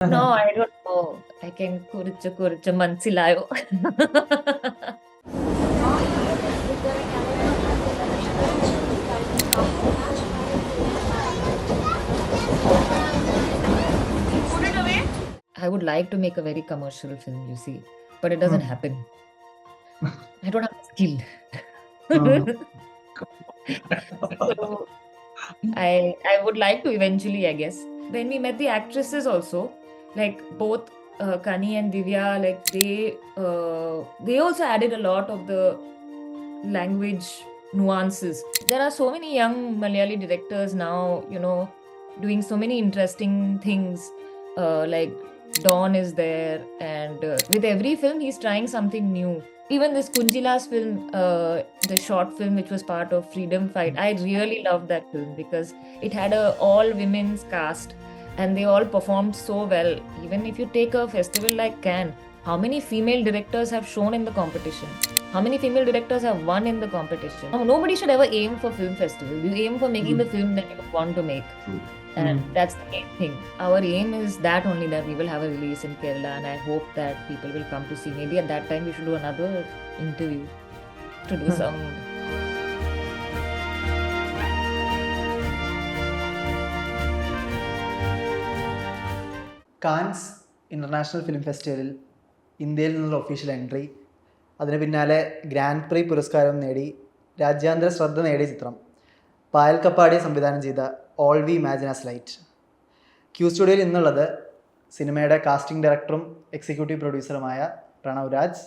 No, I don't know. I can kurichu mansilayo. I would like to make a very commercial film, you see, but it doesn't happen. I don't have the skill. So I would like to eventually, I guess. When we met the actresses also, like both Kani and Divya, like they also added a lot of the language nuances. There are so many young Malayali directors now, doing so many interesting things. Like Dawn is there, and with every film, he's trying something new. Even this Kunjila's film, the short film which was part of Freedom Fight, I really loved that film because it had a all women's cast and they all performed so well. Even if you take a festival like Cannes, how many female directors have shown in the competition? How many female directors have won in the competition? Nobody should ever aim for film festival. You aim for making the film that you want to make. And that's the main thing. Our aim is that only, that we will have a release in Kerala, and I hope that people will come to see. Maybe at that time we should do another interview to do some. Cans international film ഫെസ്റ്റിവലിൽ ഇന്ത്യയിൽ നിന്നുള്ള official entry, അതിന് പിന്നാലെ grand pre പുരസ്കാരം നേടി രാജ്യാന്തര ശ്രദ്ധ നേടിയ ചിത്രം പായൽ കപ്പാടിയ സംവിധാനം ചെയ്ത all we imagine as light. Q സ്റ്റുഡിയോയിൽ ഇന്നുള്ളത് സിനിമയുടെ കാസ്റ്റിംഗ് ഡയറക്ടറും എക്സിക്യൂട്ടീവ് പ്രൊഡ്യൂസറുമായ പ്രണവ് രാജ്,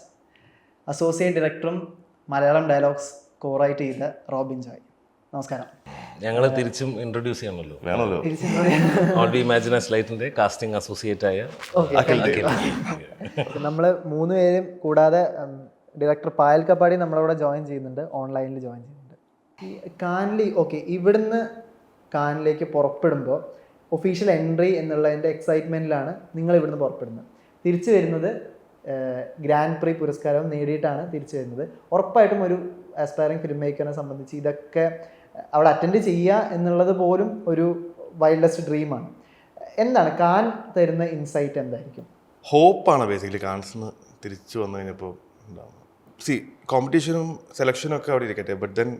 അസോസിയേറ്റ് ഡയറക്ടറും മലയാളം ഡയലോഗ്സ് കോറൈറ്റ് ചെയ്ത റോബിൻ ജോയ്. നമസ്കാരം. ഞങ്ങൾ തിരിച്ചും ഇൻട്രൊഡ്യൂസ് ചെയ്യണമല്ലോ. ഓൾ വി ഇമാജിൻ ആസ് ലൈറ്റിന്റെ കാസ്റ്റിംഗ് അസോസിയേറ്റ് ആയ നമ്മൾ മൂന്ന് പേരും കൂടാതെ ഡയറക്ടർ പായൽ കപ്പാടി നമ്മളവിടെ ജോയിൻ ചെയ്യുന്നുണ്ട്, ഓൺലൈനിൽ ജോയിൻ ചെയ്യുന്നുണ്ട്. ഈ കാനിൽ ഇവിടുന്ന് കാനിലേക്ക് പുറപ്പെടുമ്പോൾ ഒഫീഷ്യൽ എൻട്രി എന്നുള്ളതിൻ്റെ എക്സൈറ്റ്മെൻറ്റിലാണ് നിങ്ങൾ ഇവിടുന്ന് പുറപ്പെടുന്നത്. തിരിച്ചു വരുന്നത് ഗ്രാൻഡ് പ്രീ പുരസ്കാരം നേടിയിട്ടാണ് തിരിച്ചു വരുന്നത്. ഉറപ്പായിട്ടും ഒരു ആസ്പയറിംഗ് ഫിലിം മേക്കറിനെ സംബന്ധിച്ച് ഇതൊക്കെ അവിടെ അറ്റൻഡ് ചെയ്യുക എന്നുള്ളത് പോലും ഒരു വൈൽഡസ്റ്റ് ഡ്രീമാണ്. എന്താണ് കാൻ തരുന്ന ഇൻസൈറ്റ്? എന്തായിരിക്കും? ഹോപ്പാണ് ബേസിക്കലി കാൻസിന് തിരിച്ചു വന്നു കഴിഞ്ഞപ്പോൾ ഉണ്ടാകുന്നത്. കോമ്പറ്റീഷനും സെലക്ഷനും ഒക്കെ അവിടെ ഇരിക്കട്ടെ, ബട്ട് ദെൻ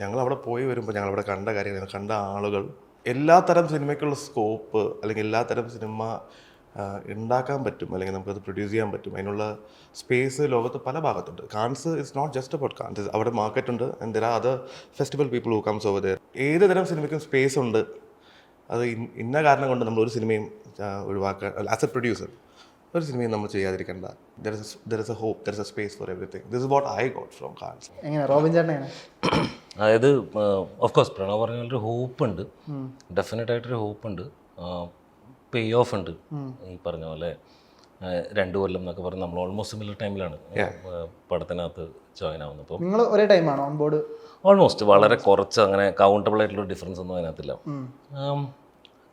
ഞങ്ങൾ അവിടെ പോയി വരുമ്പോൾ ഞങ്ങളവിടെ കണ്ട കാര്യങ്ങൾ, കണ്ട ആളുകൾ, എല്ലാ തരം സിനിമയ്ക്കുള്ള സ്കോപ്പ് അല്ലെങ്കിൽ എല്ലാ തരം സിനിമ ഉണ്ടാക്കാൻ പറ്റും, അല്ലെങ്കിൽ നമുക്കത് പ്രൊഡ്യൂസ് ചെയ്യാൻ പറ്റും, അതിനുള്ള സ്പേസ് ലോകത്ത് പല ഭാഗത്തുണ്ട്. Cannes it's not just about Cannes, അവിടെ മാർക്കറ്റ് ഉണ്ട് and there are other festival people who comes over there. ഏത് തരം സിനിമയ്ക്കും സ്പേസ് ഉണ്ട്. അത് ഇന്ന കാരണം കൊണ്ട് നമ്മൾ ഒരു സിനിമയും ഒഴിവാക്കാൻ, ആസ് എ പ്രൊഡ്യൂസർ ഒരു സിനിമയും നമ്മൾ ചെയ്യാതിരിക്കേണ്ട. There is a hope, there is a space for everything. This is what I got from Cannes. എങ്ങനെ റോബിൻ ചേട്ടൻ? അതായത് ഓഫ് കോഴ്സ് പ്രണവ് പറഞ്ഞ ഒരു ഹോപ്പ് ഉണ്ട്, ഡെഫിനറ്റ് ആയിട്ടൊരു ഹോപ്പ് ഉണ്ട്. പേ ഓഫ് ഉണ്ട്. ഈ പറഞ്ഞ പോലെ 2 കൊല്ലം എന്നൊക്കെ പറഞ്ഞ് നമ്മൾ ഓൾമോസ്റ്റ് സിമിലർ ടൈമിലാണ് പടത്തിനകത്ത് ജോയിൻ ആവുന്നത്. അപ്പോൾ നിങ്ങൾ ഒരേ ടൈമാണോ ഓൺ ബോർഡ്? ഓൾമോസ്റ്റ്, വളരെ കുറച്ച്, അങ്ങനെ കൗണ്ടബിൾ ആയിട്ടുള്ള ഡിഫറൻസ് ഒന്നും അതിനകത്തില്ല.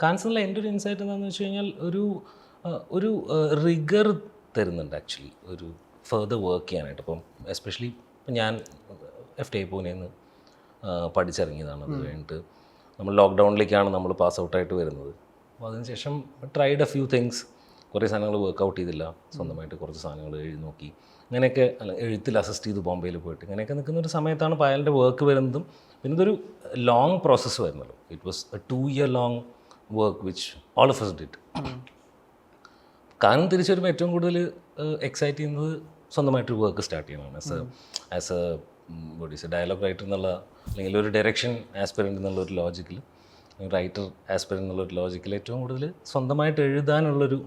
കാൻസറിലെ എൻ്റെ ഒരു ഇൻസൈറ്റ് എന്താണെന്ന് വെച്ച് കഴിഞ്ഞാൽ ഒരു റിഗർ തരുന്നുണ്ട് ആക്ച്വലി, ഒരു ഫർദർ വർക്ക് ചെയ്യാനായിട്ട്. അപ്പം എസ്പെഷ്യലി ഇപ്പം ഞാൻ FTA പൂനെയിൽ നിന്ന് പഠിച്ചിറങ്ങിയതാണ്. അത് കഴിഞ്ഞിട്ട് നമ്മൾ ലോക്ക്ഡൗണിലേക്കാണ് നമ്മൾ പാസ് ഔട്ടായിട്ട് വരുന്നത്. അപ്പോൾ അതിനുശേഷം ട്രൈഡ് എ ഫ്യൂ തിങ്സ്. കുറേ സാധനങ്ങൾ വർക്കൗട്ട് ചെയ്തില്ല, സ്വന്തമായിട്ട് കുറച്ച് സാധനങ്ങൾ എഴുതി നോക്കി, അങ്ങനെയൊക്കെ എഴുത്തിൽ അസിസ്റ്റ് ചെയ്ത് ബോംബെയിൽ പോയിട്ട് ഇങ്ങനെയൊക്കെ നിൽക്കുന്ന ഒരു സമയത്താണ് പായലിൻ്റെ വർക്ക് വരുന്നതും. പിന്നെ ഇതൊരു ലോങ് പ്രോസസ്സ് വരുന്നല്ലോ. It was a 2 year long work which all of us did. കാരണം തിരിച്ചു വരുമ്പോൾ ഏറ്റവും കൂടുതൽ എക്സൈറ്റ് ചെയ്യുന്നത് സ്വന്തമായിട്ടൊരു വർക്ക് സ്റ്റാർട്ട് ചെയ്യണമാണ്. ആസ് എ ഡയലോഗ് റൈറ്റർ എന്നുള്ള, അല്ലെങ്കിൽ ഒരു ഡയറക്ഷൻ ആസ്പിറൻ്റ് എന്നുള്ളൊരു ലോജിക്കിൽ, റൈറ്റർ ആസ്പിറൻ്റ് എന്നുള്ളൊരു ലോജിക്കിൽ ഏറ്റവും കൂടുതൽ സ്വന്തമായിട്ട് എഴുതാനുള്ളൊരു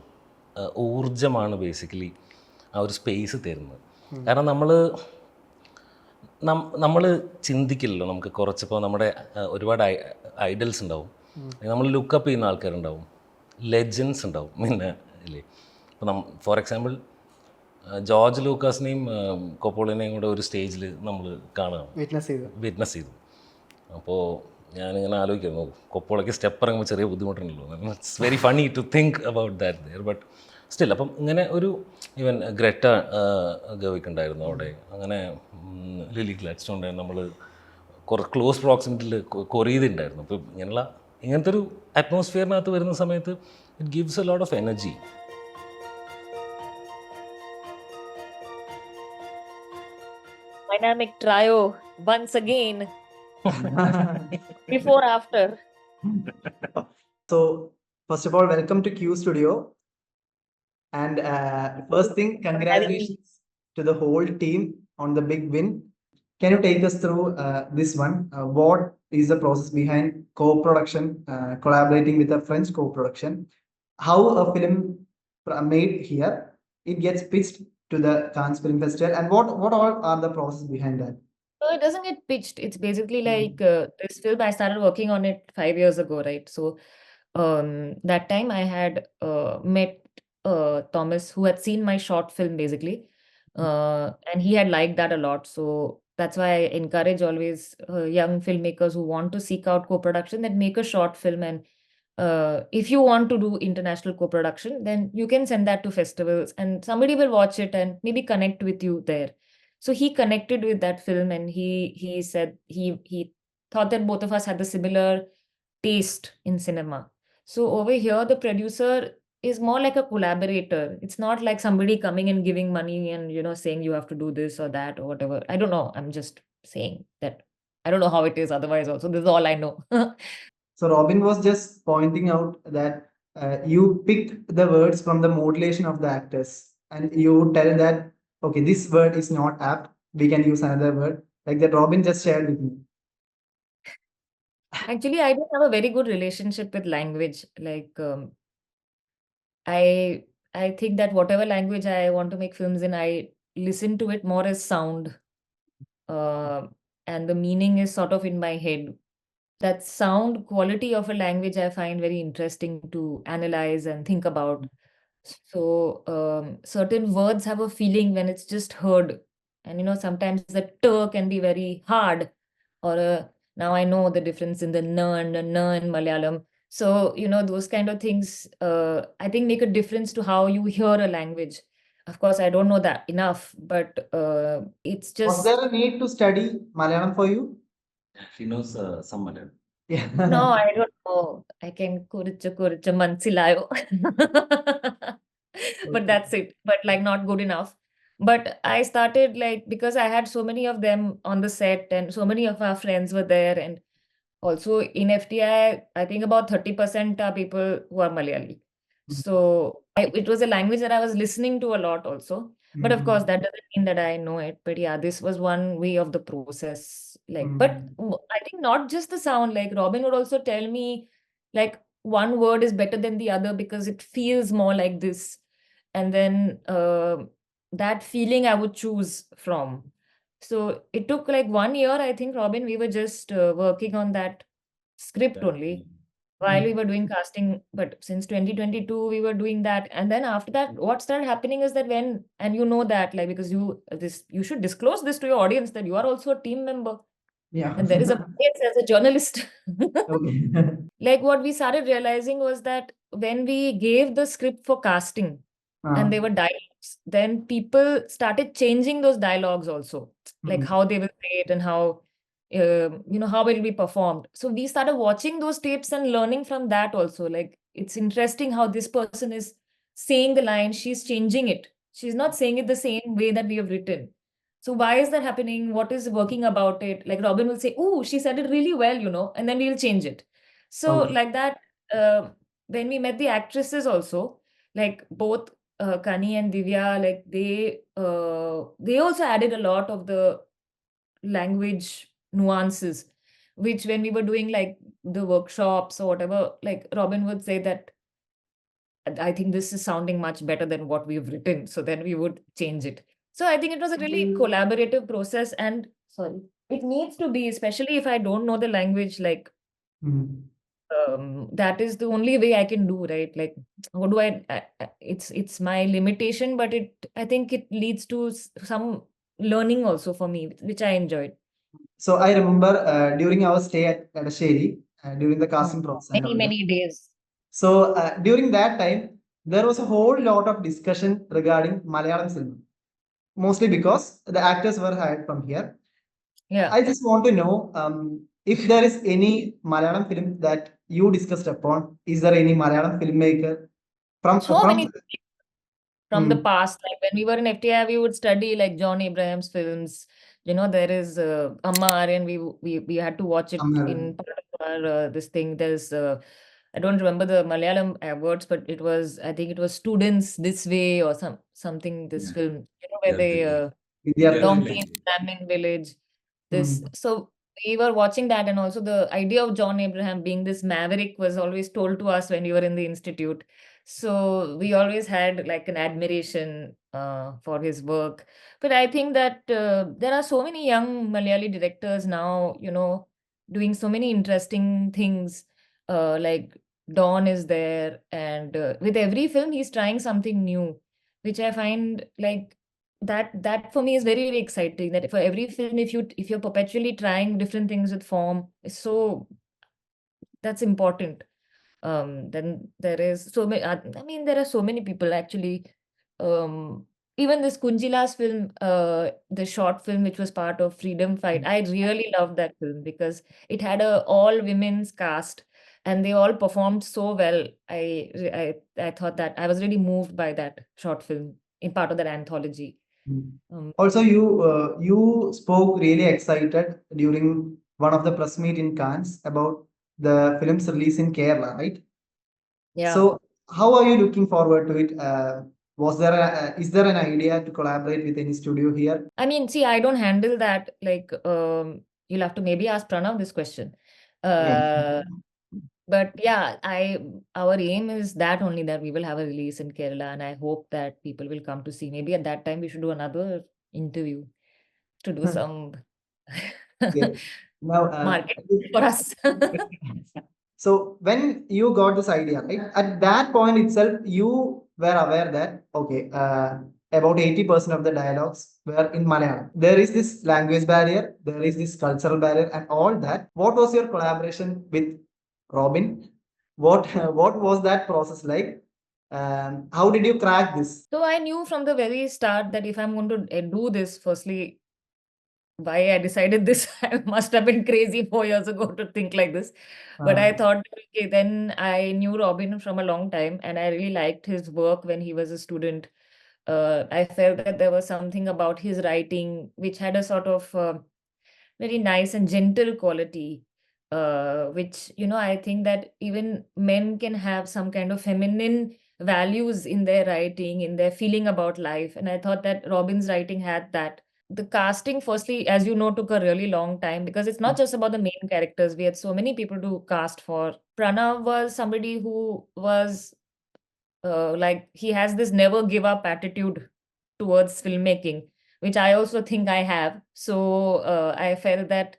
ഊർജ്ജമാണ് ബേസിക്കലി ആ ഒരു സ്പേസ് തരുന്നത്. കാരണം നമ്മൾ ചിന്തിക്കില്ലല്ലോ, നമുക്ക് കുറച്ചിപ്പോൾ നമ്മുടെ ഒരുപാട് ഐഡൽസ് ഉണ്ടാവും, നമ്മൾ ലുക്കപ്പ് ചെയ്യുന്ന ആൾക്കാരുണ്ടാവും, ലെജൻസ് ഉണ്ടാവും. പിന്നെ ഇല്ലേ, ഇപ്പോൾ ഫോർ എക്സാമ്പിൾ ജോർജ് ലൂക്കാസിനെയും കൊപ്പോളിനെയും കൂടെ ഒരു സ്റ്റേജിൽ നമ്മൾ കാണുകയാണ്, വിറ്റ്നസ് ചെയ്തു. അപ്പോൾ ഞാനിങ്ങനെ ആലോചിക്കുന്നു, കൊപ്പോളയ്ക്ക് സ്റ്റെപ്പ് ഇറങ്ങുമ്പോൾ ചെറിയ ബുദ്ധിമുട്ടുണ്ടല്ലോ. It's very funny to think about that there, but still. അപ്പം ഇങ്ങനെ ഒരു ഈവൻ ഗ്രറ്റ ഗവിക്ക് ഉണ്ടായിരുന്നു അവിടെ, അങ്ങനെ ലിലി ഗ്ലാഡ്സ്റ്റോൺ ഉണ്ടായിരുന്നു. നമ്മൾ ക്ലോസ് പ്രോക്സിമിറ്റിയിൽ കൊറിയതുണ്ടായിരുന്നു. അപ്പോൾ ഇങ്ങനെയുള്ള ഇങ്ങനത്തെ ഒരു അറ്റ്മോസ്ഫിയറിനകത്ത് വരുന്ന സമയത്ത് it gives a lot of energy. Dynamic trio once again. Before, after. So, first of all, welcome to Q Studio. And first thing, congratulations to the whole team on the big win. Can you take us through this one? What is the process behind co-production, collaborating with a French co-production? How a film made here, it gets pitched to the Cannes Film Festival, and what all are the process behind that? So it doesn't get pitched. It's basically like this film, I started working on it 5 years ago, right? So that time I had met Thomas, who had seen my short film basically. And he had liked that a lot. So that's why I encourage always young filmmakers who want to seek out co-production, that make a short film. And if you want to do international co-production, then you can send that to festivals and somebody will watch it and maybe connect with you there. So he connected with that film, and he said he thought that both of us had the similar taste in cinema. So over here, the producer is more like a collaborator. It's not like somebody coming and giving money and saying you have to do this or that or whatever. I don't know. I'm just saying that I don't know how it is otherwise. Also, this is all I know. So Robin was just pointing out that you pick the words from the modulation of the actors, and you tell that, okay, this word is not apt, we can use another word, like that Robin just shared with me. Actually, I don't have a very good relationship with language. Like, I think that whatever language I want to make films in, I listen to it more as sound, and the meaning is sort of in my head. That sound quality of a language I find very interesting to analyze and think about. So certain words have a feeling when it's just heard, and sometimes the t can be very hard, or now I know the difference in the n and n in Malayalam. So those kind of things, I think, make a difference to how you hear a language. Of course, I don't know that enough, but it's Was just. there a need to study Malayalam for you? She knows some Malayalam. Yeah. No, I don't know. I can kuricha mansilayo. But that's it. But like not good enough. But I started like because I had so many of them on the set and so many of our friends were there. And also in FTI, I think about 30% are people who are Malayali. So it was a language that I was listening to a lot also. But of course, that doesn't mean that I know it. But yeah, this was one way of the process. Like, but I think not just the sound. Like Robin would also tell me, like one word is better than the other because it feels more like this. And then that feeling I would choose from. So it took like 1 year, I think, Robin. We were just working on that script only while we were doing casting. But since 2022, we were doing that. And then after that, what started happening is that and you know that, like, because you should disclose this to your audience that you are also a team member. Yeah. And there is a bias as a journalist. Okay. Like what we started realizing was that when we gave the script for casting and they were dialogues, then people started changing those dialogues also, like how they will say it and how how it will be performed. So we started watching those tapes and learning from that also. Like it's interesting how this person is saying the line, she's changing it. She's not saying it the same way that we have written. So why is that happening? What is working about it? Like Robin will say, "Oh, she said it really well," and then we'll change it. So Okay. like that, when we met the actresses also, like both Kani and Divya, like they also added a lot of the language nuances, which when we were doing like the workshops or whatever, like Robin would say that I think this is sounding much better than what we've written. So then we would change it. So I think it was a really collaborative process. And sorry, it needs to be, especially if I don't know the language, like that is the only way I can do, right? Like, how do it's my limitation, but I think it leads to some learning also for me, which I enjoyed. So I remember during our stay at Adasheri, during the casting process. and all that. Many days. So during that time, there was a whole lot of discussion regarding Malayalam cinema, mostly because the actors were hired from here. Yeah. I just want to know, if there is any Malayalam film that you discussed upon, is there any Malayalam filmmaker So from many from the Hmm. past. Like when we were in FTI, we would study like John Abraham's films. You know, there is Amma Aryan. We had to watch it in part of our this thing. There's I don't remember the Malayalam words, but it was, I think it was Students This Way or something. This film, you know, where they donkey in Brahmin village. This Hmm. so we were watching that, and also the idea of John Abraham being this maverick was always told to us when we were in the institute. So we always had like an admiration for his work. But I think that there are so many young Malayali directors now, you know, doing so many interesting things. Like Dawn is there, and with every film he's trying something new, which I find like that for me is very, very exciting. That for every film, if you're perpetually trying different things with form, it's so that's important. Then there is so many. I mean, there are so many people actually. Um, Even this Kunjila's film, the short film which was part of Freedom Fight, I really loved that film because it had a all women's cast and they all performed so well. I thought that I was really moved by that short film in part of that anthology. Also, you spoke really excited during one of the press meet in Cannes about the film's release in Kerala, right? Yeah. So, how are you looking forward to it? Is there an idea to collaborate with any studio here? I mean, see, I don't handle that. Like, you'll have to maybe ask Pranav this question. Uh, but yeah, our aim is that only that we will have a release in Kerala, and I hope that people will come to see. Maybe at that time we should do another interview to do some Okay. Now, marketing for us. so when you got this idea, right, at that point itself, you were aware that, okay, about 80% of the dialogues were in Malayalam. There is this language barrier, there is this cultural barrier, and all that. What was your collaboration with Robin? What what was that process like? How did you crack this? So I knew from the very start that if I'm going to do this, firstly, why I decided this, I must have been crazy 4 years ago to think like this. But I thought, okay, then I knew Robin from a long time and I really liked his work when he was a student. I felt that there was something about his writing which had a sort of very nice and gentle quality, which, you know, I think that even men can have some kind of feminine values in their writing, in their feeling about life. And I thought that Robin's writing had that. The casting, firstly, as you know, took a really long time because it's not just about the main characters. We had so many people to cast for. Pranav was somebody who was like, he has this never give up attitude towards filmmaking, which I also think I have. So I felt that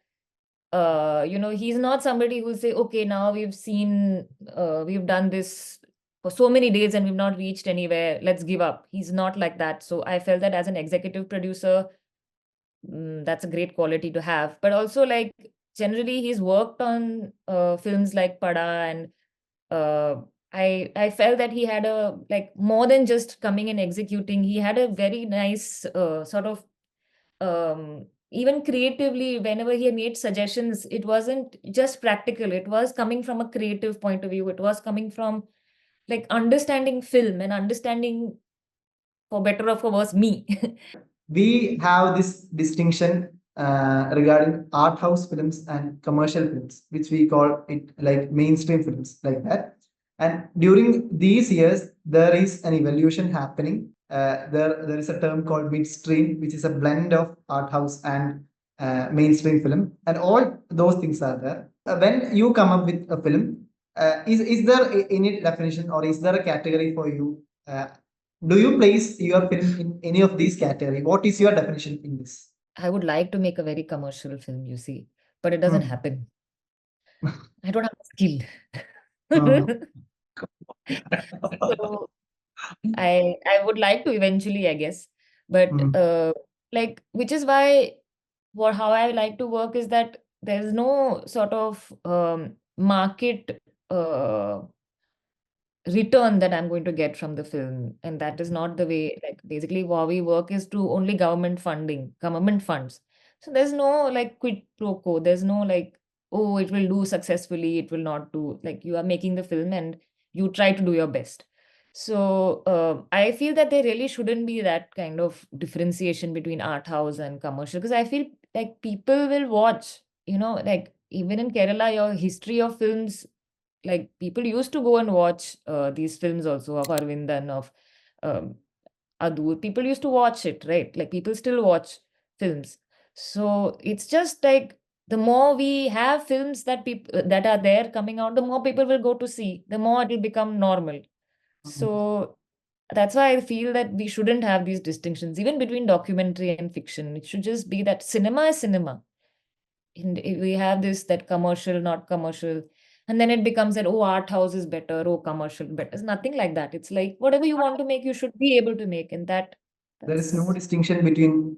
you know, he's not somebody who'll say, okay, now we've done this for so many days and we've not reached anywhere, let's give up. He's not like that. So I felt that as an executive producer, that's a great quality to have. But also, like, generally he's worked on films like Pada, and uh, I felt that he had a, like, more than just coming and executing, he had a very nice sort of even creatively, whenever he made suggestions, it wasn't just practical, it was coming from a creative point of view, it was coming from like understanding film and understanding, for better or for worse, me. We have this distinction regarding art house films and commercial films, which we call it like mainstream films, like that. And during these years, there is an evolution happening. There is a term called midstream, which is a blend of art house and mainstream film, and all those things are there. When you come up with a film, is there any definition or is there a category for you? Do you place your film in any of these category? What is your definition in this? I would like to make a very commercial film, you see, but it doesn't happen. I don't have the skill. So I would like to eventually, I guess. But like, which is why what how I like to work is that there's no sort of market return that I'm going to get from the film. And that is not the way, like, basically how we work is to only government funding, government funds. So there's no like quid pro quo. There's no like oh, it will do successfully, it will not do. Like, you are making the film and you try to do your best. So I feel that there really shouldn't be that kind of differentiation between art house and commercial, because I feel like people will watch, like even in Kerala, your history of films, like people used to go and watch these films also of Arvindan, of um, Adur. People used to watch it, right? Like people still watch films. So it's just like the more we have films that people that are there coming out, the more people will go to see, the more it will become normal. So that's why I feel that we shouldn't have these distinctions, even between documentary and fiction. It should just be that cinema is cinema. And if we have this, that commercial, not commercial. And then it becomes that, oh, art house is better, oh, commercial better. It's nothing like that. It's like whatever you want to make, you should be able to make. And There is no that's distinction between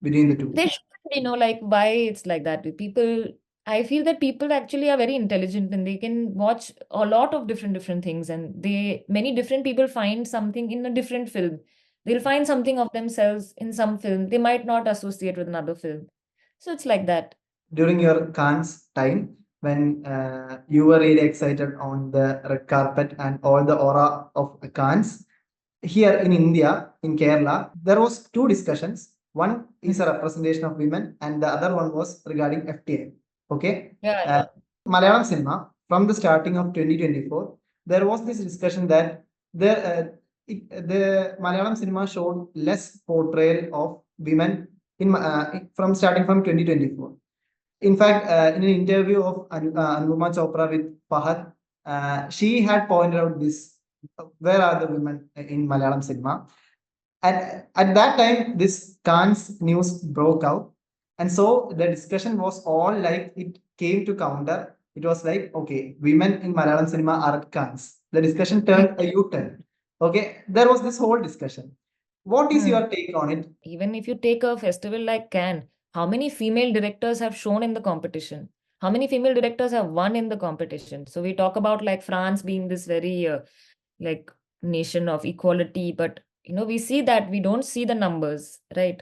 the two. there should be, like why it's like that. People, I feel that people actually are very intelligent and they can watch a lot of different things, and many different people find something in a different film. They'll find something of themselves in some film. They might not associate with another film. So it's like that. During your Cannes time, when you were really excited on the red carpet and all the aura of Cannes, here in India, in Kerala, there was two discussions. One is a representation of women, and the other one was regarding FTA. Okay, Yeah, yeah. Malayalam cinema from the starting of 2024, there was this discussion that the Malayalam cinema showed less portrayal of women from starting from 2024. In fact, in an interview of Anupama Chopra with Fahad, she had pointed out this: where are the women in Malayalam cinema? And at that time, this Cannes news broke out, and so the discussion was all like it came to counter. It was like, okay, women in Malayalam cinema are at Cannes. The discussion turned a U-turn. Okay, there was this whole discussion. What is Hmm. your take on it? Even if you take a festival like Cannes, how many female directors have shown in the competition? How many female directors have won in the competition? So we talk about like France being this very like nation of equality, but we see that we don't see the numbers, right?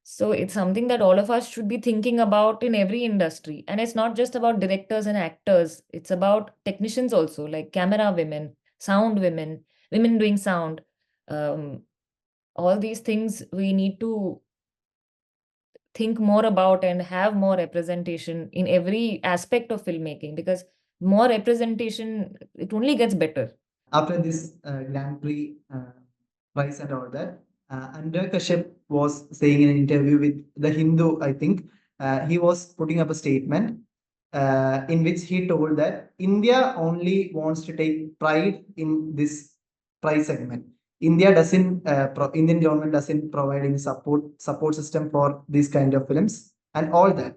So it's something that all of us should be thinking about in every industry. And it's not just about directors and actors, it's about technicians also, like camera women, sound women, women doing sound. Um, all these things we need to think more about and have more representation in every aspect of filmmaking, because more representation, it only gets better. After this Grand Prix prize and all that, Andrea Kashyap was saying in an interview with The Hindu, I think, he was putting up a statement in which he told that India only wants to take pride in this prize segment. Indian government doesn't provide any support system for these kind of films and all that.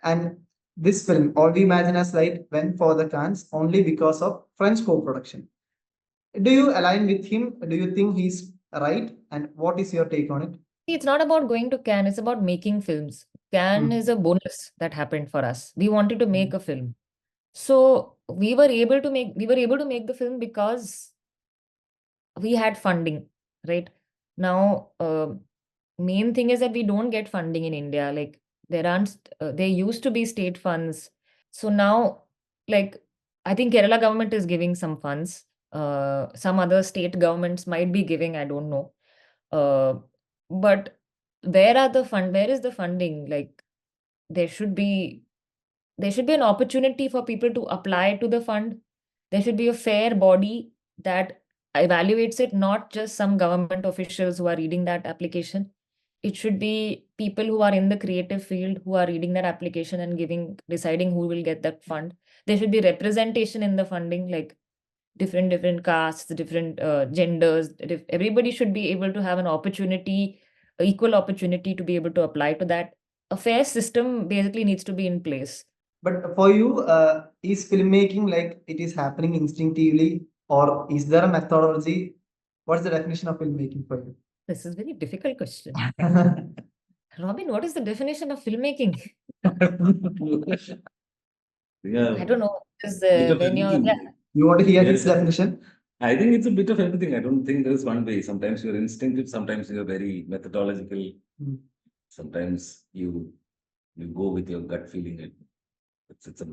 And this film, All We Imagine As Light, went for the Cannes only because of French co-production. Do you align with him? Do you think he's right? And what is your take on it? See, it's not about going to Cannes, it's about making films. Cannes is a bonus that happened for us. We wanted to make a film. So we were able to make the film because we had funding, right? Now, main thing is that we don't get funding in India. Like there used to be state funds. So now, like, I think Kerala government is giving some funds. Some other state governments might be giving, I don't know. Uh, but where is the funding? Like, there should be there should be an opportunity for people to apply to the fund. There should be a fair body that evaluates it, not just some government officials who are reading that application. It should be people who are in the creative field who are reading that application and deciding who will get that fund. There should be representation in the funding, like different castes, different genders. Everybody should be able to have an opportunity, equal opportunity to be able to apply to that. A fair system basically needs to be in place. But for you, is filmmaking like it is happening instinctively, or is there a methodology? What's the definition of filmmaking for you? This is a very difficult question. Robin, what is the definition of filmmaking? Yeah, I don't know. Because bit of when you're, yeah, everything. You want to hear Yes. his definition? I think it's a bit of everything. I don't think there's one way. Sometimes you're instinctive, sometimes you're very methodological, Hmm. sometimes you go with your gut feeling. It's a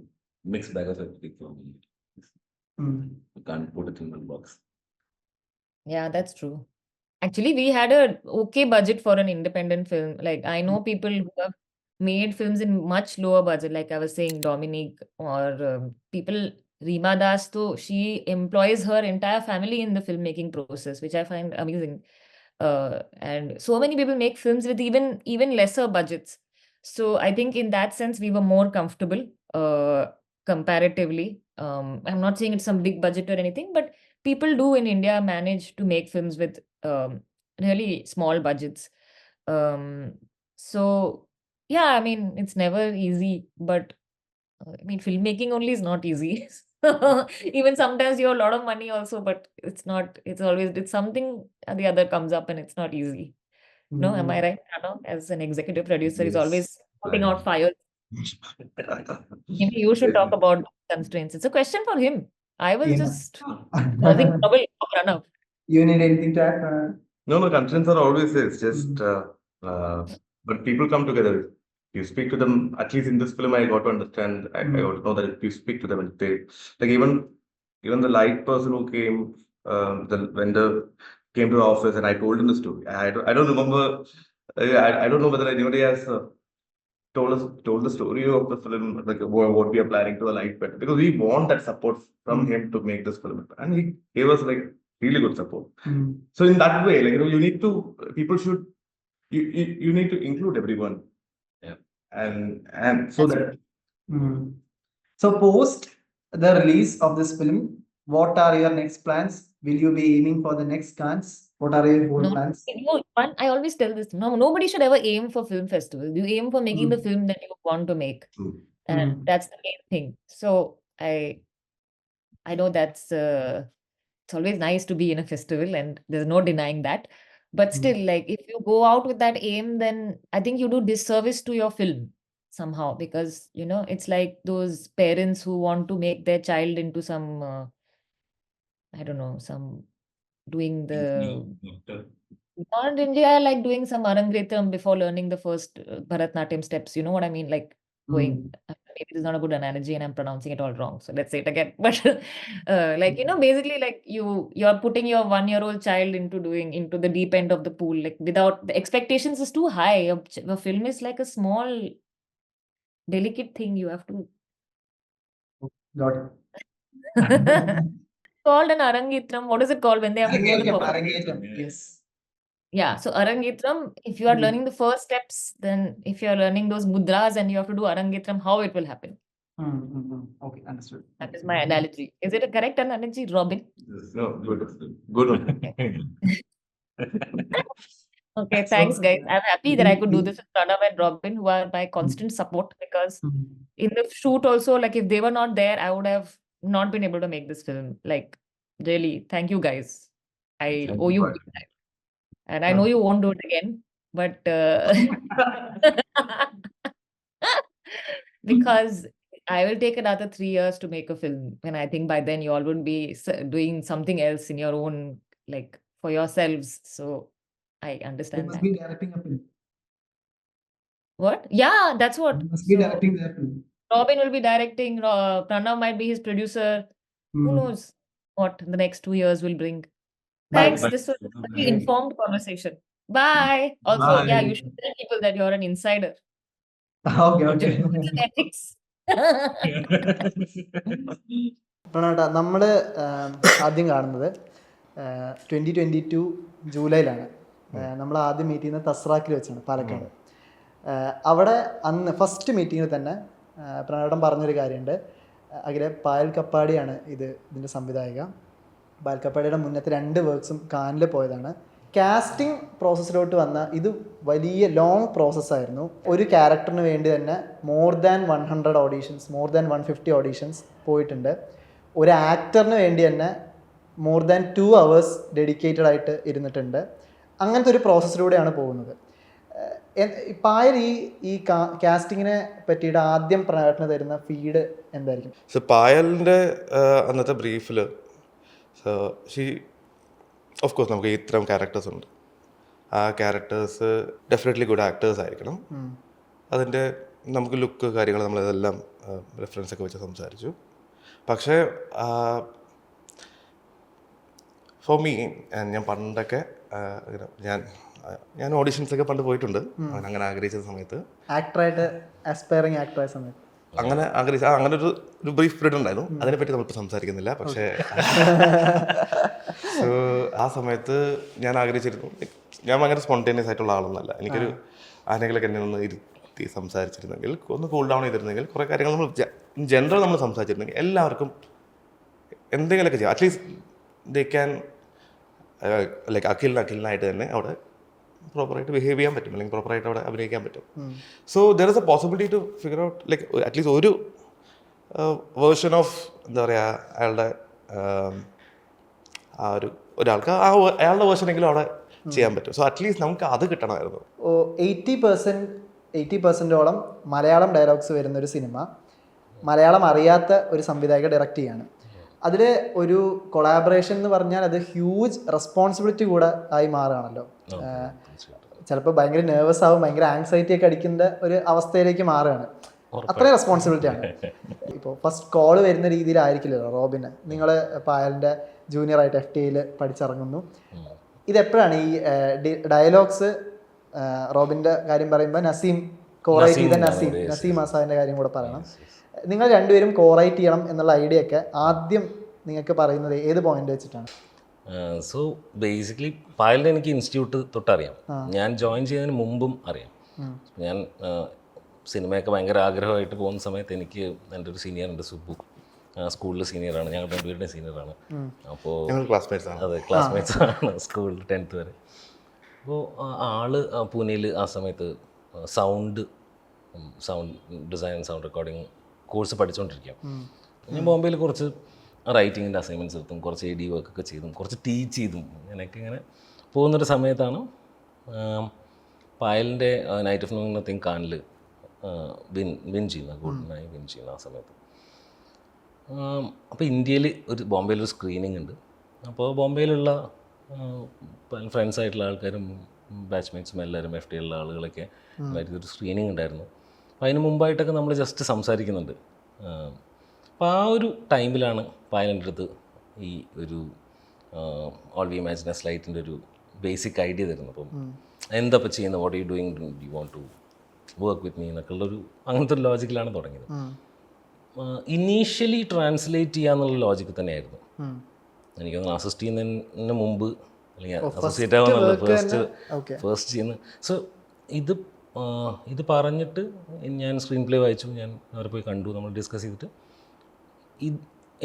mixed bag of everything for me. You can't put it in one box. Yeah, that's true. Actually, we had a okay budget for an independent film. Like I know people who have made films in much lower budget. Like I was saying, Dominique or people. Rima Das, though she employs her entire family in the filmmaking process, which I find amazing. And so many people make films with even lesser budgets. So I think in that sense we were more comfortable comparatively. I'm not saying it's some big budget or anything, but people do in India manage to make films with really small budgets. Um, so yeah, I mean it's never easy, but I mean filmmaking only is not easy. Even sometimes you have a lot of money also, but it's not. It's always it's something and the other comes up, and it's not easy. No, am I right? Pranav? As an executive producer, he's Yes, always putting out I fires. Maybe you should talk about constraints. It's a question for him. I was Yeah. just causing trouble for Pranav. You need anything to add? No, concerns are always there. It's just, but people come together. You speak to them, at least in this film, I got to understand, I got to know that if you speak to them and they, like even the light person who came, the vendor came to the office and I told him the story. I don't remember, I don't know whether anybody has told the story of the film, like what we are planning to the light better, because we want that support from him to make this film, and he gave us like really good support. So in that way, like you need to, people should, you need to include everyone. Yeah. And so That's that So post the release of this film, what are your next plans? Will you be aiming for the next Cannes? What are your whole no, plans? one. I always tell this. No, nobody should ever aim for film festivals. You aim for making the film that you want to make, and that's the main thing. So I know that's it's always nice to be in a festival, and there's no denying that. But still, like if you go out with that aim, then I think you do disservice to your film somehow, because it's like those parents who want to make their child into some I don't know, some doing the not India, like doing some Arangretam before learning the first Bharatnatyam steps. You know what I mean? Like going, maybe this is not a good analogy and I'm pronouncing it all wrong. So let's say it again. But like, basically like you're putting your 1-year-old child into the deep end of the pool, like without the expectations is too high. A film is like a small, delicate thing. You have to Got it. called an Arangitram. What is it called when they have to do the performance? Yes. Yeah, so Arangitram, if you are learning the first steps, then if you are learning those mudras and you have to do Arangitram, how it will happen? Okay, understood. That is my analogy. Is it a correct analogy, Robin? no, good one. Okay, So, thanks, guys. I'm happy that I could do this with Pranav and Robin, who are my constant support, because in the shoot also, like if they were not there, I would have not been able to make this film. Like, really, thank you guys. I Thank owe you. you big time. And I know you won't do it again, but because I will take another 3 years to make a film, and I think by then you all would be doing something else in your own, like for yourselves. So I you understand must that. be directing a film. What? Yeah, that's what. You must be So directing their film. Robin will be directing. Pranav might be his producer. Who knows what the next 2 years will bring? Bye. Thanks. This was a very informed conversation. Bye. Also, yeah, you should tell people that you're an insider. Okay. Ethics. പ്രണേട്ടാ നമ്മൾ ആദ്യം കാണുന്നത് 2022 ജൂലൈയിലാണ്. നമ്മൾ ആദ്യം meet ചെയ്യുന്നത് തസ്രാക്കിൽ വെച്ചാണ്, പാലക്കാട്. അവിടെ അന്ന് first മീറ്റിങ്ങിൽ തന്നെ പ്രണേട്ടൻ പറഞ്ഞൊരു കാര്യമുണ്ട്. അഖിലെ പായൽ കപ്പാടിയാണ് ഇതിൻ്റെ സംവിധായിക. പായൽ കപ്പാടിയുടെ മുന്നത്തെ 2 വർക്ക്സും കാനിൽ പോയതാണ്. കാസ്റ്റിംഗ് പ്രോസസ്സിലോട്ട് വന്ന ഇത് വലിയ ലോങ് പ്രോസസ്സായിരുന്നു. ഒരു ക്യാരക്ടറിന് വേണ്ടി തന്നെ more than 100 auditions, more than 150 auditions പോയിട്ടുണ്ട്. ഒരു ആക്ടറിന് വേണ്ടി തന്നെ മോർ ദാൻ 2 hours ഡെഡിക്കേറ്റഡ് ആയിട്ട് ഇരുന്നിട്ടുണ്ട്. അങ്ങനത്തെ ഒരു പ്രോസസ്സിലൂടെയാണ് പോകുന്നത്. പായൽ ഈ കാസ്റ്റിങ്ങിനെ പറ്റിയിട്ട് ആദ്യം പ്രേരണ തരുന്ന ഫീഡ് എന്തായിരിക്കും? സോ പായലിൻ്റെ അന്നത്തെ ബ്രീഫിൽ ഓഫ് കോഴ്സ് നമുക്ക് ഇത്തരം ക്യാരക്ടേഴ്സ് ഉണ്ട്. ആ ക്യാരക്ടേഴ്സ് ഡെഫിനറ്റ്ലി ഗുഡ് ആക്ടേഴ്സ് ആയിരിക്കണം. അതിൻ്റെ നമുക്ക് ലുക്ക് കാര്യങ്ങൾ നമ്മളതെല്ലാം റെഫറൻസൊക്കെ വെച്ച് സംസാരിച്ചു. പക്ഷേ ഫോർ മീ, ഞാൻ പണ്ടൊക്കെ ഞാൻ ഓഡിഷൻസൊക്കെ പണ്ട് പോയിട്ടുണ്ട് അങ്ങനെ ആഗ്രഹിച്ച സമയത്ത്. ആക്ടറായിട്ട് ആസ്പയറിങ് ആക്ടറായ സമയത്ത് അങ്ങനെ അങ്ങനെ ഒരു ബ്രീഫ് പീരീഡ് ഉണ്ടായിരുന്നു. അതിനെപ്പറ്റി നമ്മളിപ്പോൾ സംസാരിക്കുന്നില്ല. പക്ഷേ സോ ആ സമയത്ത് ഞാൻ ആഗ്രഹിച്ചിരുന്നു, ഞാൻ ഭയങ്കര സ്പോണ്ടേനിയസ് ആയിട്ടുള്ള ആളൊന്നല്ല. എനിക്കൊരു ആരെങ്കിലൊക്കെ എന്നെ ഒന്ന് ഇരുത്തി സംസാരിച്ചിരുന്നെങ്കിൽ, ഒന്ന് കൂൾ ഡൗൺ ചെയ്തിരുന്നെങ്കിൽ, കുറേ കാര്യങ്ങൾ നമ്മൾ ജനറൽ നമ്മൾ സംസാരിച്ചിരുന്നെങ്കിൽ എല്ലാവർക്കും എന്തെങ്കിലുമൊക്കെ ചെയ്യാം. അറ്റ്ലീസ്റ്റ് ദേ ക്യാൻ ലൈക്ക് അഖിലിനായിട്ട് തന്നെ അവിടെ പ്രോപ്പറായിട്ട് ബിഹേവ് ചെയ്യാൻ പറ്റും, അല്ലെങ്കിൽ പ്രോപ്പറായിട്ട് അവിടെ അഭിനയിക്കാൻ പറ്റും. So there is a possibility to figure out like at least ഒരു വേർഷൻ ഓഫ് എന്താ പറയുക അയാളുടെ ആ ഒരാൾക്ക് അയാളുടെ വേർഷനെങ്കിലും അവിടെ ചെയ്യാൻ പറ്റും. സോ അറ്റ്ലീസ്റ്റ് നമുക്ക് അത് കിട്ടണമായിരുന്നു. 80%ഓളം മലയാളം ഡയലോഗ്സ് വരുന്നൊരു സിനിമ മലയാളം അറിയാത്ത ഒരു സംവിധായകൻ ഡയറക്റ്റ് ചെയ്യാണ്. അതിൽ ഒരു കൊളാബറേഷൻ എന്ന് പറഞ്ഞാൽ അത് ഹ്യൂജ് റെസ്പോൺസിബിലിറ്റി കൂടെ ആയി മാറുകയാണല്ലോ. ചിലപ്പോൾ ഭയങ്കര നെർവസ് ആവും, ഭയങ്കര ആങ്സൈറ്റി ഒക്കെ അടിക്കുന്ന ഒരു അവസ്ഥയിലേക്ക് മാറുകയാണ്. അത്രയും റെസ്പോൺസിബിലിറ്റി ആണ്. ഇപ്പോൾ ഫസ്റ്റ് കോള് വരുന്ന രീതിയിലായിരിക്കില്ലല്ലോ റോബിന്. നിങ്ങൾ പായലിൻ്റെ ജൂനിയറായിട്ട് FTAയിൽ പഠിച്ചിറങ്ങുന്നു. ഇതെപ്പോഴാണ് ഈ ഡയലോഗ്സ്? റോബിൻ്റെ കാര്യം പറയുമ്പോൾ നസീം കോറൈറ്റ് ചെയ്ത നസീം അസാദിൻ്റെ കാര്യം കൂടെ പറയണം. നിങ്ങൾ രണ്ടുപേരും കോറൈറ്റ് ചെയ്യണം എന്നുള്ള ഐഡിയ ഒക്കെ ആദ്യം നിങ്ങൾക്ക് പറയുന്നത് ഏത് പോയിന്റ് വെച്ചിട്ടാണ്? സോ ബേസിക്കലി പായലിനെ എനിക്ക് ഇൻസ്റ്റിറ്റ്യൂട്ട് തൊട്ടറിയാം. ഞാൻ ജോയിൻ ചെയ്യുന്നതിന് മുമ്പും അറിയാം. ഞാൻ സിനിമയൊക്കെ ഭയങ്കര ആഗ്രഹമായിട്ട് പോകുന്ന സമയത്ത് എനിക്ക് എൻ്റെ ഒരു സീനിയറുണ്ട്, സുബു, സ്കൂളിൽ സീനിയറാണ്, ഞങ്ങൾ രണ്ടുപേരുടെ സീനിയറാണ്. അപ്പോൾ അതെ, ക്ലാസ്മേറ്റ്സ് ആണ് സ്കൂളിൽ 10th വരെ. അപ്പോൾ ആള് പൂനെയിൽ ആ സമയത്ത് sound design, sound recording course പഠിച്ചുകൊണ്ടിരിക്കാം. ഞാൻ ബോംബെയിൽ കുറച്ച് റൈറ്റിങ്ങിൻ്റെ അസൈൻമെൻറ്റ്സ് എടുത്തും കുറച്ച് AD വർക്കൊക്കെ ചെയ്തും കുറച്ച് ടീച്ച് ചെയ്തും അങ്ങനെയൊക്കെ ഇങ്ങനെ പോകുന്നൊരു സമയത്താണ് പായലിൻ്റെ നൈറ്റ് ഓഫ് നത്തിങ് കാനിൽ വിൻ ചെയ്യുന്ന ഗോൾഡനായി വിൻ ചെയ്യുന്ന ആ സമയത്ത്. അപ്പോൾ ഇന്ത്യയിൽ ബോംബെയിലൊരു സ്ക്രീനിങ് ഉണ്ട്. അപ്പോൾ ബോംബെയിലുള്ള ഫ്രണ്ട്സായിട്ടുള്ള ആൾക്കാരും ബാച്ച്മേറ്റ്സും എല്ലാവരും FTAയിലുള്ള ആളുകളൊക്കെ ഒരു സ്ക്രീനിങ് ഉണ്ടായിരുന്നു. അപ്പോൾ അതിന് മുമ്പായിട്ടൊക്കെ നമ്മൾ ജസ്റ്റ് സംസാരിക്കുന്നുണ്ട്. അപ്പോൾ ആ ഒരു ടൈമിലാണ് പായലിൻ്റെ അടുത്ത് ഈ ഒരു ഓൾ വി ഇമാജിൻ എ സ്ലൈറ്റിൻ്റെ ഒരു ബേസിക് ഐഡിയ തരുന്നത്. അപ്പം എന്താ ഇപ്പോൾ ചെയ്യുന്നത്, what you doing, you want to work with me എന്നൊക്കെ ഉള്ളൊരു അങ്ങനത്തെ ഒരു ലോജിക്കിലാണ് തുടങ്ങിയത്. ഇനീഷ്യലി ട്രാൻസ്ലേറ്റ് ചെയ്യാന്നുള്ള ലോജിക്ക് തന്നെയായിരുന്നു. എനിക്ക് തോന്നുന്നു അസിസ്റ്റ് ചെയ്യുന്നതിന് മുമ്പ് അല്ലെങ്കിൽ അസോസിയേറ്റ് ആവുന്നുള്ള ഫസ്റ്റ് ചെയ്യുന്നത്. സോ ഇത് പറഞ്ഞിട്ട് ഞാൻ സ്ക്രീൻ പ്ലേ വായിച്ചു, ഞാൻ അവരെ പോയി കണ്ടു, നമ്മൾ ഡിസ്കസ് ചെയ്തിട്ട്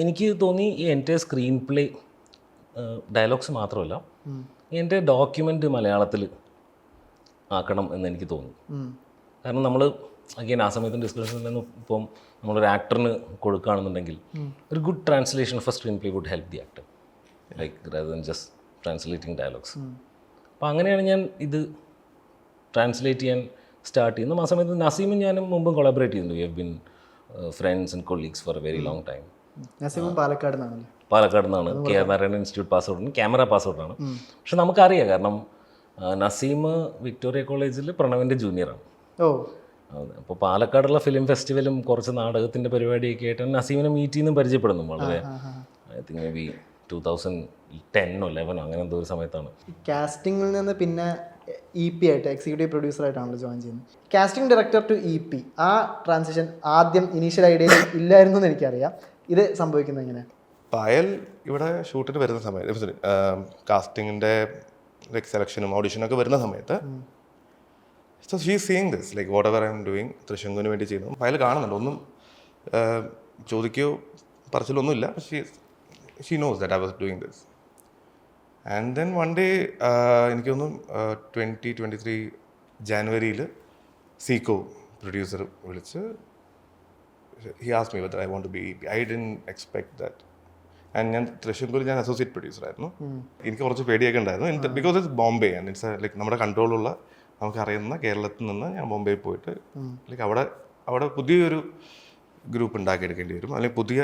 എനിക്ക് തോന്നി ഈ എൻ്റെ സ്ക്രീൻ പ്ലേ ഡയലോഗ്സ് മാത്രമല്ല എൻ്റെ ഡോക്യുമെൻ്റ് മലയാളത്തിൽ ആക്കണം എന്ന് എനിക്ക് തോന്നി. കാരണം നമ്മൾ അഗെയിൻ ആ സമയത്ത് ഡിസ്കഷനിൽ നിന്ന് ഇപ്പം നമ്മളൊരു ആക്ടറിന് കൊടുക്കുകയാണെന്നുണ്ടെങ്കിൽ ഒരു good translation of a screenplay would help the actor like rather than just translating dialogues. അപ്പോൾ അങ്ങനെയാണ് ഞാൻ ഇത് ട്രാൻസ്ലേറ്റ് ചെയ്യാൻ സ്റ്റാർട്ട് ചെയ്യുന്നത്. ആ സമയത്ത് നസീമും ഞാനും മുമ്പും കൊളാബറേറ്റ് ചെയ്യുന്നുണ്ട്. We have been friends and colleagues for a very long time. നസീമും പാലക്കാട് നിന്നാണ് KR നാരായണൻ ഇൻസ്റ്റിറ്റ്യൂട്ട് പാസ് ഔട്ടാണ്, ക്യാമറ പാസ് ഔട്ടാണ്. പക്ഷെ നമുക്കറിയാം, കാരണം നസീം വിക്ടോറിയ കോളേജിൽ പ്രണവിൻ്റെ ജൂനിയറാണ്. അപ്പോൾ പാലക്കാടുള്ള ഫിലിം ഫെസ്റ്റിവലും കുറച്ച് നാടകത്തിൻ്റെ പരിപാടിയൊക്കെ ആയിട്ട് നസീമിനെ മീറ്റ് ചെയ്യുന്നതും പരിചയപ്പെടുന്നു. വളരെ I think may be 2010 or 11 അങ്ങനെ എന്തോ ഒരു സമയത്താണ്. കാസ്റ്റിംഗിൽ നിന്ന് പിന്നെ EP ആയിട്ട് എക്സിക്യൂട്ടീവ് പ്രൊഡ്യൂസറായിട്ടാണല്ലോ ജോയിൻ ചെയ്യുന്നത്. കാസ്റ്റിംഗ് ഡയറക്ടർ ടു EP, ആ ട്രാൻസിഷൻ ആദ്യം ഇനീഷ്യൽ ഐഡിയയിൽ ഇല്ലായിരുന്നു എന്ന് എനിക്കറിയാം. ഇത് സംഭവിക്കുന്നത് എങ്ങനെ? പായൽ ഇവിടെ ഷൂട്ടിന് വരുന്ന സമയത്ത്, കാസ്റ്റിങ്ങിൻ്റെ ലൈക്ക് സെലക്ഷനും ഓഡിഷനൊക്കെ വരുന്ന സമയത്ത്, so she seeing this like whatever I am doing, തൃശങ്കുവിന് വേണ്ടി ചെയ്യുന്നു. പായൽ കാണുന്നുണ്ട്, ഒന്നും ചോദിക്കുകയോ പറച്ചിലൊന്നുമില്ല. She knows that I was doing this. And then one day എനിക്കൊന്നും 2023 ജാനുവരിയിൽ സീക്കോ പ്രൊഡ്യൂസർ വിളിച്ച് he asked me whether I want to be EP. I didn't expect that. And ഞാൻ തൃശ്ശൂരിൽ ഞാൻ അസോസിയേറ്റ് പ്രൊഡ്യൂസറായിരുന്നു. എനിക്ക് കുറച്ച് പേടിയൊക്കെ ഉണ്ടായിരുന്നു, because it's Bombay and it's like നമ്മുടെ കൺട്രോളുള്ള നമുക്കറിയുന്ന കേരളത്തിൽ നിന്ന് ഞാൻ ബോംബെയിൽ പോയിട്ട് ലൈക്ക് അവിടെ പുതിയൊരു ഗ്രൂപ്പ് ഉണ്ടാക്കിയെടുക്കേണ്ടി വരും, അല്ലെങ്കിൽ പുതിയ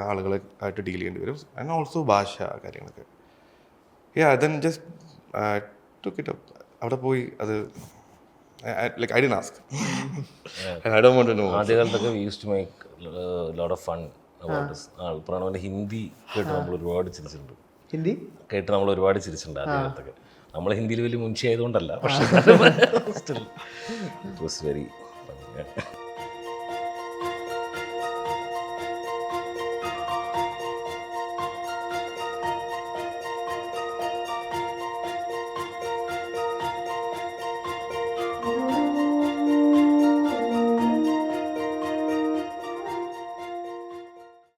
ആളുകളെ ആയിട്ട് ഡീൽ ചെയ്യേണ്ടി വരും. ആൻഡ് ഓൾസോ ഭാഷ കാര്യങ്ങളൊക്കെ. Then just took it up. അവിടെ പോയി അത് I didn't ask. And I don't want to know. ആദ്യകാലത്തൊക്കെ we use to make lot of fun about this. പ്രണവിൻ്റെ ഹിന്ദി കേട്ട് നമ്മൾ ഒരുപാട് ചിരിച്ചിട്ടുണ്ട്. ഹിന്ദി കേട്ട് നമ്മൾ ഒരുപാട് ചിരിച്ചിട്ടുണ്ട് ആദ്യകാലത്തൊക്കെ. നമ്മൾ ഹിന്ദിയിൽ വലിയ മുൻഷി ആയതുകൊണ്ടല്ല, പക്ഷേ ഇറ്റ് വാസ് വെരി